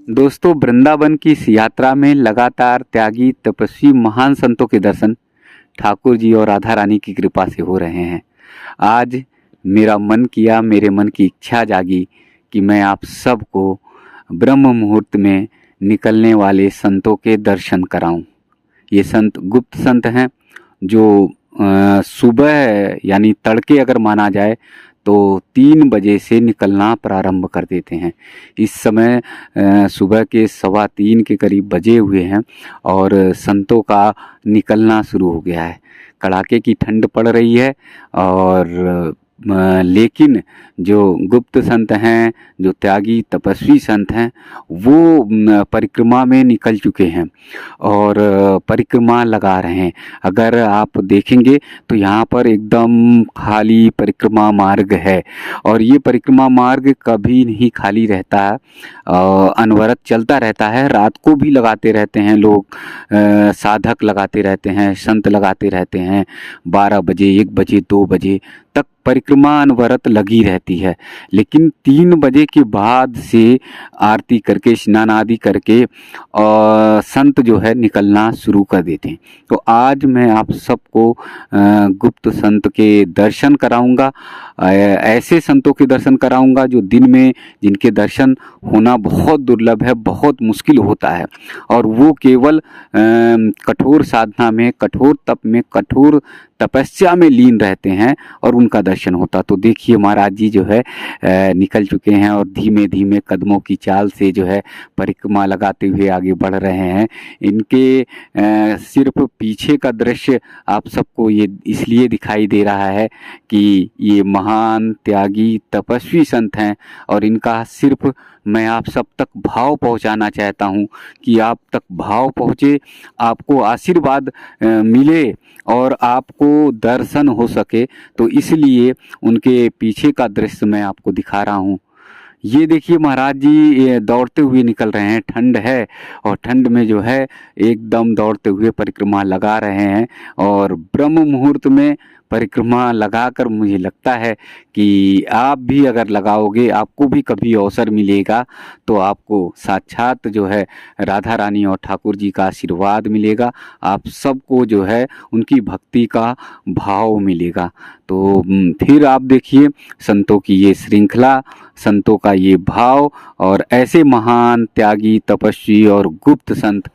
दोस्तों, वृंदावन की इस यात्रा में लगातार त्यागी तपस्वी महान संतों के दर्शन ठाकुर जी और राधा रानी की कृपा से हो रहे हैं। आज मेरे मन की इच्छा जागी कि मैं आप सबको ब्रह्म मुहूर्त में निकलने वाले संतों के दर्शन कराऊं। ये संत गुप्त संत हैं जो सुबह यानी तड़के अगर माना जाए तो 3 बजे से निकलना प्रारंभ कर देते हैं। इस समय सुबह के 2:15 के करीब बजे हुए हैं और संतों का निकलना शुरू हो गया है। कड़ाके की ठंड पड़ रही है और लेकिन जो गुप्त संत हैं, जो त्यागी तपस्वी संत हैं, वो परिक्रमा में निकल चुके हैं और परिक्रमा लगा रहे हैं। अगर आप देखेंगे तो यहाँ पर एकदम खाली परिक्रमा मार्ग है और ये परिक्रमा मार्ग कभी नहीं खाली रहता है, अनवरत चलता रहता है। रात को भी लगाते रहते हैं लोग, साधक लगाते रहते हैं, संत लगाते रहते हैं। 12 बजे, 1 बजे, 2 बजे तक परिक्रमा अनवरत लगी रहती है। लेकिन 3 बजे के बाद से आरती करके, स्नान आदि करके संत जो है निकलना शुरू कर देते हैं। तो आज मैं आप सबको गुप्त संत के दर्शन कराऊंगा, ऐसे संतों के दर्शन कराऊंगा जो दिन में जिनके दर्शन होना बहुत दुर्लभ है, बहुत मुश्किल होता है और वो केवल कठोर साधना में, कठोर तप में, कठोर तपस्या में लीन रहते हैं और उनका दर्शन होता। तो देखिए महाराज जी जो है निकल चुके हैं और धीमे धीमे कदमों की चाल से जो है परिक्रमा लगाते हुए आगे बढ़ रहे हैं। इनके सिर्फ पीछे का दृश्य आप सबको ये इसलिए दिखाई दे रहा है कि ये महान त्यागी तपस्वी संत हैं और इनका सिर्फ मैं आप सब तक भाव पहुंचाना चाहता हूं कि आप तक भाव पहुंचे, आपको आशीर्वाद मिले और आपको दर्शन हो सके। तो इसलिए उनके पीछे का दृश्य मैं आपको दिखा रहा हूँ। ये देखिए महाराज जी दौड़ते हुए निकल रहे हैं। ठंड है और ठंड में जो है एकदम दौड़ते हुए परिक्रमा लगा रहे हैं और ब्रह्म मुहूर्त में परिक्रमा लगाकर मुझे लगता है कि आप भी अगर लगाओगे, आपको भी कभी अवसर मिलेगा तो आपको साक्षात जो है राधा रानी और ठाकुर जी का आशीर्वाद मिलेगा। आप सबको जो है उनकी भक्ति का भाव मिलेगा। तो फिर आप देखिए संतों की ये श्रृंखला, संतों का ये भाव और ऐसे महान त्यागी तपस्वी और गुप्त संत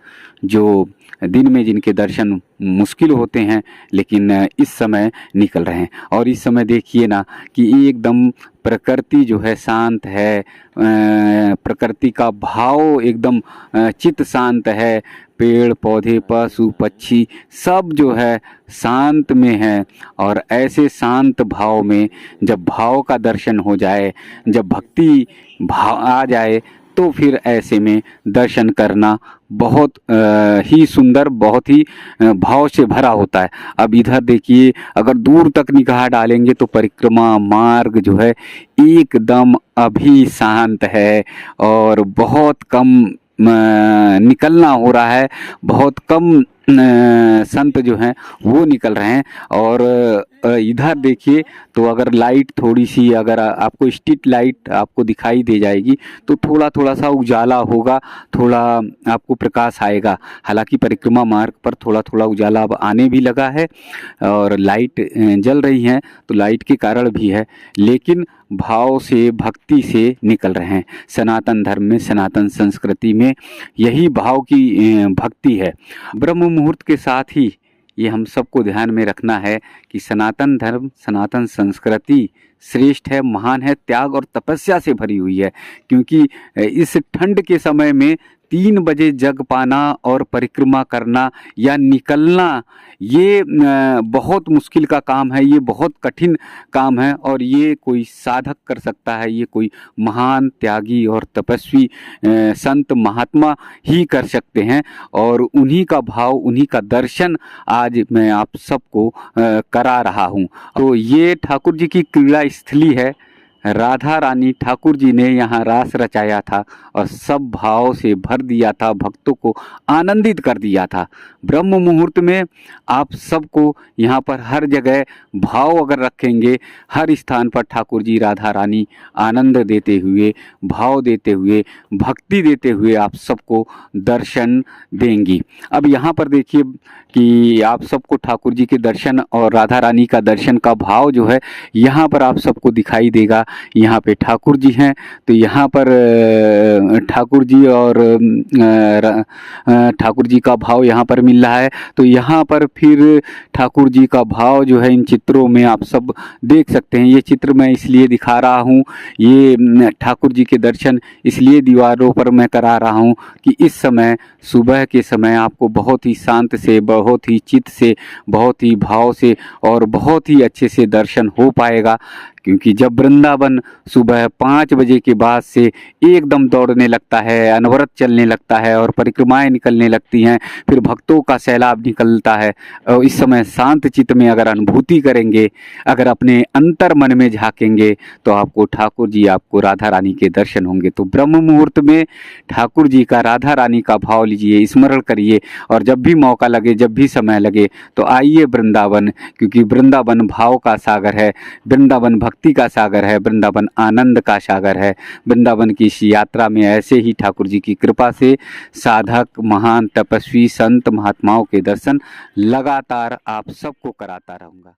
जो दिन में जिनके दर्शन मुश्किल होते हैं लेकिन इस समय निकल रहे हैं। और इस समय देखिए ना कि एकदम प्रकृति जो है शांत है, प्रकृति का भाव एकदम चित्त शांत है। पेड़ पौधे, पशु पक्षी सब जो है शांत में है और ऐसे शांत भाव में जब भाव का दर्शन हो जाए, जब भक्ति भाव आ जाए तो फिर ऐसे में दर्शन करना बहुत ही सुंदर, बहुत ही भाव से भरा होता है। अब इधर देखिए, अगर दूर तक निगाह डालेंगे तो परिक्रमा मार्ग जो है एकदम अभी शांत है और बहुत कम निकलना हो रहा है, बहुत कम संत जो हैं वो निकल रहे हैं। और इधर देखिए तो अगर लाइट थोड़ी सी, अगर आपको स्ट्रीट लाइट आपको दिखाई दे जाएगी तो थोड़ा थोड़ा सा उजाला होगा, थोड़ा आपको प्रकाश आएगा। हालांकि परिक्रमा मार्ग पर थोड़ा थोड़ा उजाला अब आने भी लगा है और लाइट जल रही हैं तो लाइट के कारण भी है, लेकिन भाव से, भक्ति से निकल रहे हैं। सनातन धर्म में, सनातन संस्कृति में यही भाव की भक्ति है। ब्रह्म मुहूर्त के साथ ही ये हम सबको ध्यान में रखना है कि सनातन धर्म, सनातन संस्कृति श्रेष्ठ है, महान है, त्याग और तपस्या से भरी हुई है। क्योंकि इस ठंड के समय में 3 बजे जग पाना और परिक्रमा करना या निकलना ये बहुत मुश्किल का काम है, ये बहुत कठिन काम है और ये कोई साधक कर सकता है, ये कोई महान त्यागी और तपस्वी संत महात्मा ही कर सकते हैं। और उन्हीं का भाव, उन्हीं का दर्शन आज मैं आप सबको करा रहा हूँ। तो ये ठाकुर जी की क्रीड़ा स्थली है राधा रानी ठाकुर जी ने यहाँ रास रचाया था और सब भाव से भर दिया था, भक्तों को आनंदित कर दिया था। ब्रह्म मुहूर्त में आप सबको यहाँ पर हर जगह भाव अगर रखेंगे, हर स्थान पर ठाकुर जी राधा रानी आनंद देते हुए, भाव देते हुए, भक्ति देते हुए आप सबको दर्शन देंगी। अब यहाँ पर देखिए कि आप सबको ठाकुर जी के दर्शन और राधा रानी का दर्शन का भाव जो है यहाँ पर आप सबको दिखाई देगा। यहाँ पे ठाकुर जी हैं, तो यहाँ पर ठाकुर जी और ठाकुर जी का भाव यहाँ पर मिल रहा है। तो यहाँ पर फिर ठाकुर जी का भाव जो है इन चित्रों में आप सब देख सकते हैं। ये चित्र मैं इसलिए दिखा रहा हूँ, ये ठाकुर जी के दर्शन इसलिए दीवारों पर मैं करा रहा हूँ कि इस समय सुबह के समय आपको बहुत ही शांत से, बहुत ही चित्त से, बहुत ही भाव से और बहुत ही अच्छे से दर्शन हो पाएगा। क्योंकि जब वृंदावन सुबह 5 बजे के बाद से एकदम दौड़ने लगता है, अनवरत चलने लगता है और परिक्रमाएं निकलने लगती हैं, फिर भक्तों का सैलाब निकलता है, और इस समय शांत चित्त में अगर अनुभूति करेंगे, अगर अपने अंतर मन में झांकेंगे, तो आपको ठाकुर जी, आपको राधा रानी के दर्शन होंगे। तो ब्रह्म मुहूर्त में ठाकुर जी का, राधा रानी का भाव लीजिए, स्मरण करिए, और जब भी मौका लगे, जब भी समय लगे, तो आइए वृंदावन, क्योंकि वृंदावन भाव का सागर है, वृंदावन भक्ति का सागर है, वृंदावन आनंद का सागर है। वृंदावन की इस यात्रा में ऐसे ही ठाकुर जी की कृपा से साधक, महान तपस्वी, संत, महात्माओं के दर्शन लगातार आप सबको कराता रहूँगा।